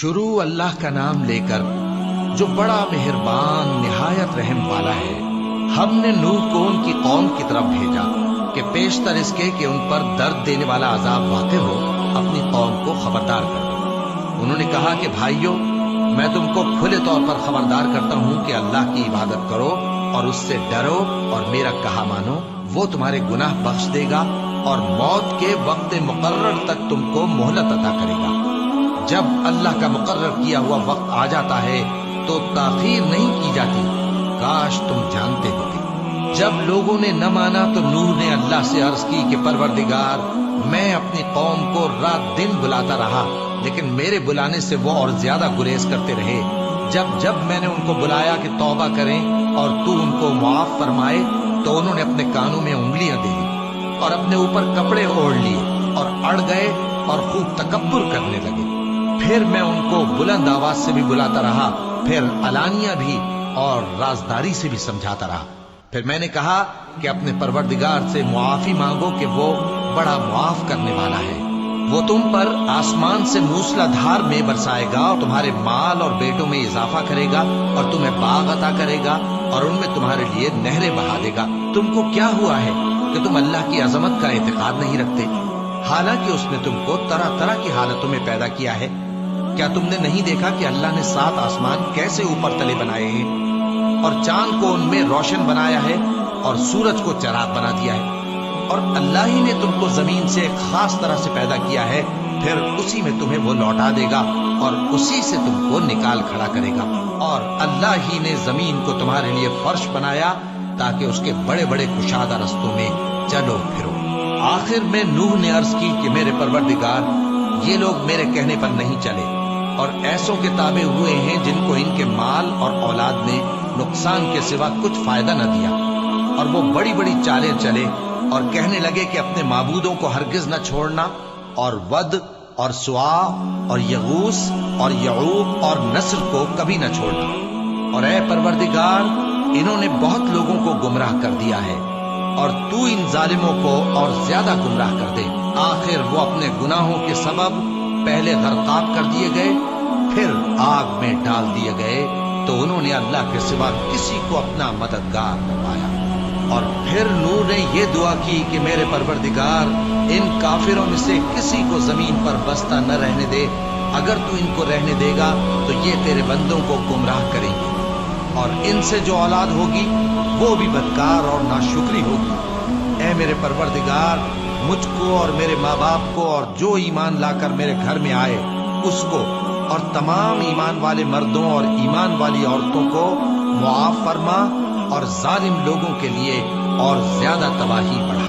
شروع اللہ کا نام لے کر جو بڑا مہربان نہایت رحم والا ہے۔ ہم نے نوح کو ان کی قوم کی طرف بھیجا کہ پیشتر اس کے کہ ان پر درد دینے والا عذاب واقع ہو اپنی قوم کو خبردار کر دو۔ انہوں نے کہا کہ بھائیو، میں تم کو کھلے طور پر خبردار کرتا ہوں کہ اللہ کی عبادت کرو اور اس سے ڈرو اور میرا کہا مانو، وہ تمہارے گناہ بخش دے گا اور موت کے وقت مقرر تک تم کو مہلت عطا کرے گا۔ جب اللہ کا مقرر کیا ہوا وقت آ جاتا ہے تو تاخیر نہیں کی جاتی، کاش تم جانتے ہوتے۔ جب لوگوں نے نہ مانا تو نوح نے اللہ سے عرض کی کہ پروردگار، میں اپنی قوم کو رات دن بلاتا رہا، لیکن میرے بلانے سے وہ اور زیادہ گریز کرتے رہے۔ جب میں نے ان کو بلایا کہ توبہ کریں اور تو ان کو معاف فرمائے تو انہوں نے اپنے کانوں میں انگلیاں دے لی اور اپنے اوپر کپڑے اوڑھ لیے اور اڑ گئے اور خوب تکبر کرنے لگے۔ پھر میں ان کو بلند آواز سے بھی بلاتا رہا، پھر علانیہ بھی اور رازداری سے بھی سمجھاتا رہا۔ پھر میں نے کہا کہ اپنے پروردگار سے معافی مانگو کہ وہ بڑا معاف کرنے والا ہے۔ وہ تم پر آسمان سے موسلا دھار میں برسائے گا اور تمہارے مال اور بیٹوں میں اضافہ کرے گا اور تمہیں باغ عطا کرے گا اور ان میں تمہارے لیے نہریں بہا دے گا۔ تم کو کیا ہوا ہے کہ تم اللہ کی عظمت کا اعتقاد نہیں رکھتے، حالانکہ اس نے تم کو طرح طرح کی حالتوں میں پیدا کیا ہے؟ کیا تم نے نہیں دیکھا کہ اللہ نے 7 آسمان کیسے اوپر تلے بنائے ہیں اور چاند کو ان میں روشن بنایا ہے اور سورج کو چراغ بنا دیا ہے؟ اور اللہ ہی نے تم کو زمین سے ایک خاص طرح سے پیدا کیا ہے، پھر اسی میں تمہیں وہ لوٹا دے گا اور اسی سے تم کو نکال کھڑا کرے گا۔ اور اللہ ہی نے زمین کو تمہارے لیے فرش بنایا تاکہ اس کے بڑے بڑے کشادہ رستوں میں چلو پھرو۔ آخر میں نوح نے عرض کی کہ میرے پروردگار، یہ لوگ میرے کہنے پر نہیں چلے اور ایسوں کے تابع ہوئے ہیں جن کو ان کے مال اور اولاد نے نقصان کے سوا کچھ فائدہ نہ دیا، اور وہ بڑی بڑی چالیں چلے اور کہنے لگے کہ اپنے معبودوں کو ہرگز نہ چھوڑنا، اور ود اور سوا اور یغوث اور یعوق اور نصر کو کبھی نہ چھوڑنا۔ اور اے پروردگار، انہوں نے بہت لوگوں کو گمراہ کر دیا ہے، اور تو ان ظالموں کو اور زیادہ گمراہ کر دے۔ آخر وہ اپنے گناہوں کے سبب پہلے غرقاب کر دیے گئے، پھر آگ میں ڈال دیے گئے، تو انہوں نے اللہ کے سوا کسی کو اپنا مددگار نہ پایا۔ اور پھر نوح نے یہ دعا کی کہ میرے پروردگار، ان کافروں میں سے کسی کو زمین پر بستہ نہ رہنے دے، اگر تو ان کو رہنے دے گا تو یہ تیرے بندوں کو گمراہ کریں گے، اور ان سے جو اولاد ہوگی وہ بھی بدکار اور ناشکری ہوگی۔ اے میرے پروردگار، مجھ کو اور میرے ماں باپ کو اور جو ایمان لا کر میرے گھر میں آئے اس کو اور تمام ایمان والے مردوں اور ایمان والی عورتوں کو معاف فرما، اور ظالم لوگوں کے لیے اور زیادہ تباہی بڑھا۔